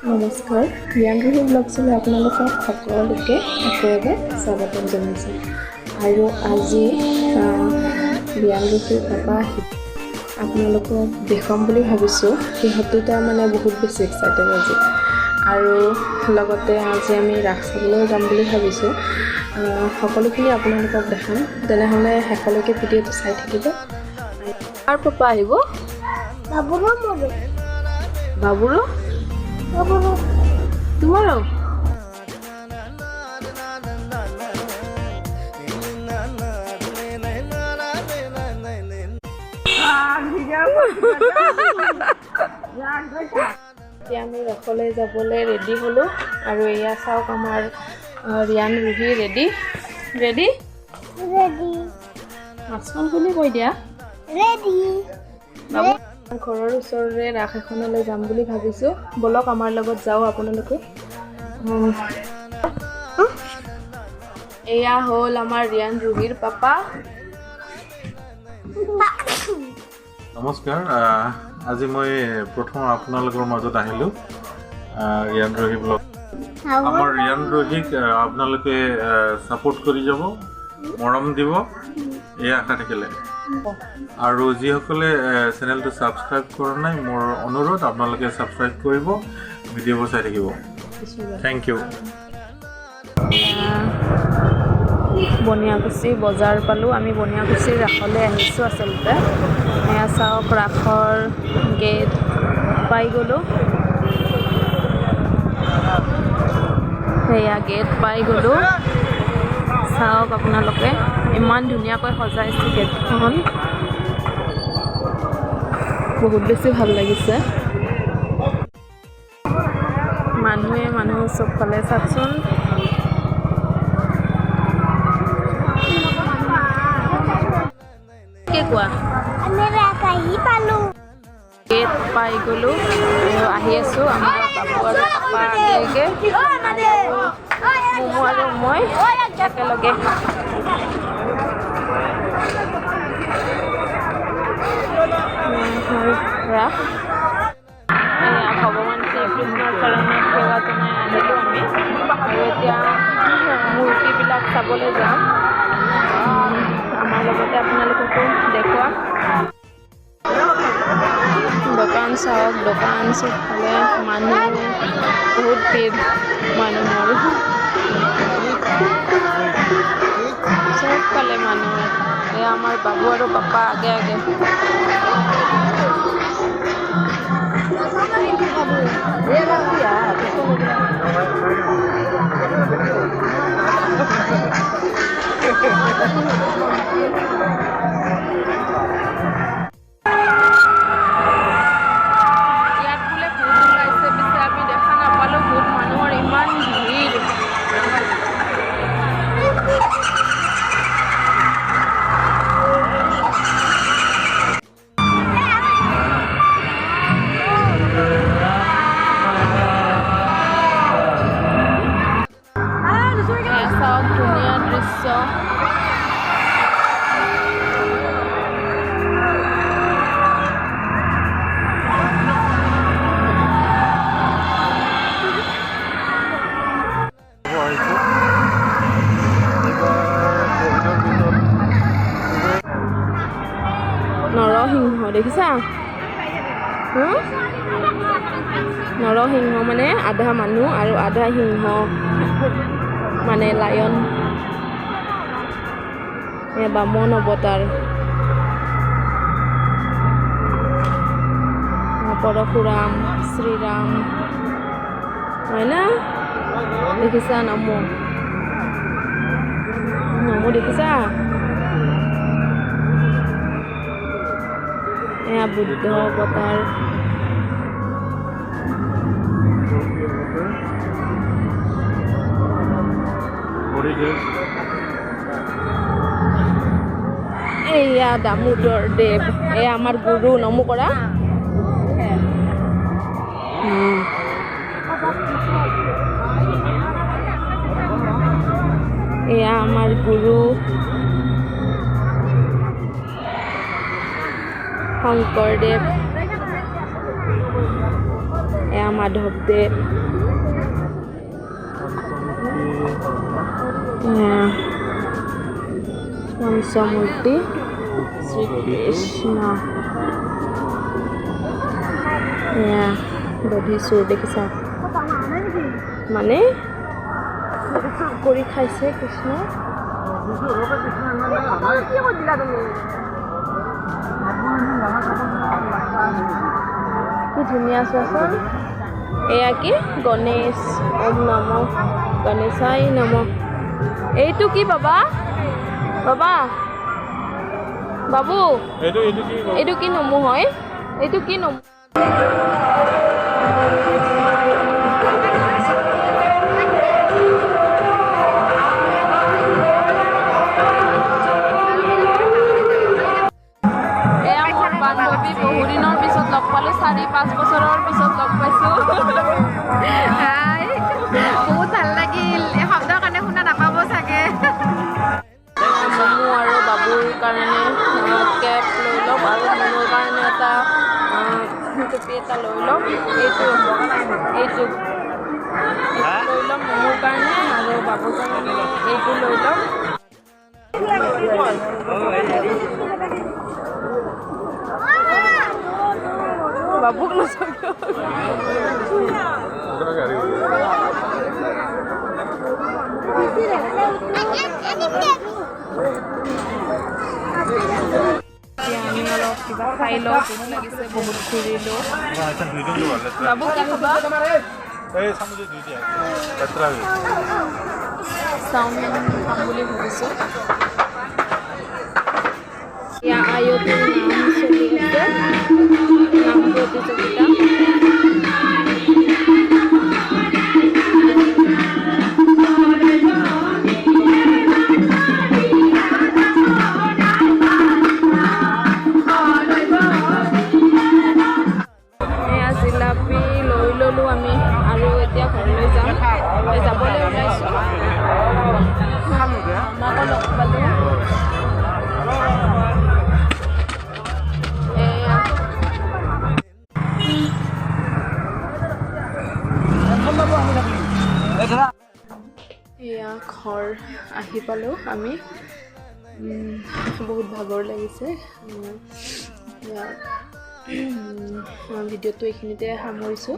নমস্কাৰ, ৰিয়ান ৰুহি ব্লগছলৈ আপোনালোকক সকলোকে আকৌ এবাৰ স্বাগতম জনাইছোঁ। আৰু আজি ৰিয়ান ৰুহিৰ পাপা আপোনালোকক দেখাম বুলি ভাবিছোঁ। সিহঁতো তাৰমানে বহুত বেছি এক্সাইটেড আজি। আৰু লগতে আজি আমি ৰাস চাবলৈও যাম বুলি ভাবিছোঁ। সকলোখিনি আপোনালোকক দেখাম। তেনেহ'লে শেষলৈকে ভিডিঅ'টো চাই থাকিব। কাৰ পাপা আহিব? বাবুৰো তোমাৰও আমি ৰাসলৈ যাবলৈ ৰেডি হ'লোঁ আৰু এয়া চাওক আমাৰ ৰিয়ান ৰুহি ৰেডি মাছখন বুলি কৈ দিয়া বাবু ঘৰৰ ওচৰৰে ৰাস এখনলৈ যাম বুলি ভাবিছোঁ। বলক আমাৰ লগত যাওঁ আপোনালোকে। এয়া হ'ল আমাৰ ৰিয়ান ৰুহিৰ পাপা। নমস্কাৰ, আজি মই প্ৰথম আপোনালোকৰ মাজত আহিলোঁ ৰিয়ান ৰুহি ব্লগ। আমাৰ ৰিয়ান ৰুহিক আপোনালোকে ছাপোৰ্ট কৰি যাব, মৰম দিব, এই আশা থাকিলে। আৰু যিসকলে চেনেলটো ছাবস্ক্ৰাইব কৰা নাই, মোৰ অনুৰোধ আপোনালোকে ছাবস্ক্ৰাইব কৰিব, ভিডিঅ'বোৰ চাই থাকিব। Thank U. বনিয়াকুছি বজাৰ পালোঁ। আমি বনিয়াকুছিৰ ৰাসলৈ আহিছোঁ আচলতে। এয়া চাওক ৰাসৰ গেট পাই গ'লোঁ। সেয়া গেট পাই গ'লোঁ। চাওক আপোনালোকে ইমান ধুনীয়াকৈ সজাইছে গেটখন। বহুত বেছি ভাল লাগিছে। মানুহ চবফালে চাওকচোন। কি কোৱা? গেট পাই গ'লোঁ। আহি আছোঁ আমাৰ বাবু আৰু পাপা আগেগে মমো আৰু মই একেলগে। ৰাস এয়া ভগৱান শ্ৰীকৃষ্ণৰ চৰণত সেৱা জনাই আহিলোঁ আমি। আৰু এতিয়া মূৰ্তিবিলাক চাবলৈ যাম। আমাৰ লগতে আপোনালোককো দেখুৱাম। দোকান চাওক, দোকান চবফালে মানুহ, বহুত ভিৰ মানুহৰ, চবফালে মানুহ। এয়া আমাৰ বাবু আৰু পাপা আগে আগে। ধুনীয়া দৃশ্য। নৰসিংহ দেখিছা? নৰসিংহ মানে আধা মানুহ আৰু আধা সিংহ, মানে লায়ন। বামন অৱতাৰ। পৰশুৰাম, শ্ৰীৰাম, হয় না? দেখিছা নমো দেখিছা? এয়া বুদ্ধ অৱতাৰ। এয়া দামোদৰ দেৱ। এয়া আমাৰ গুৰু নমো কৰা। এয়া আমাৰ গুৰু শংকৰদেৱ। মাধৱদেৱ, পঞ্চমূৰ্তি, শ্ৰীকৃষ্ণ, এয়া বধিচুৰ দেখিছা মানে কৰি খাইছে কৃষ্ণ। কি ধুনীয়া চোৱাচোন। এয়া কি গণেশ, ওম নম গণেশাই নম। এইটো কি বাবা? বাবা বাবু এইটো কি নমো হয়? এইটো কি নমো? বান্ধৱী বহুদিনৰ পিছত লগ পালোঁ, 4-5 বছৰৰ পিছত লগ পাইছোঁ। বহুত ভাল লাগিল, এই শব্দৰ কাৰণে শুনা নাপাব চাগে। মমো আৰু বাবুৰ কাৰণে কেপ লৈ ল'ম আৰু মমোৰ কাৰণে এটা টুপি এটা লৈ ল'ম। এইটো লৈ ল'ম মমোৰ কাৰণে আৰু বাবুৰ কাৰণে এইটো লৈ ল'ম। বাবুক আমি অলপ কিবা খাই লওঁ, ভোক লাগিছে, বহুত ঘূৰিলোঁ। বাবু কি খাবা? চাওমিন খাম বুলি ভাবিছোঁ। এয়া আয়তিৰ নাম চলি আছে, নাম প্ৰতিযোগিতা। এয়া জিলাপি লৈ ল'লোঁ আমি আৰু এতিয়া ঘৰলৈ যাম। যাবলৈ ওলাইছোঁ। মাকক লগ পালোঁ। এয়া ঘৰ আহি পালোঁ আমি। বহুত ভাগৰ লাগিছে। ভিডিঅ'টো এইখিনিতে সামৰিছোঁ।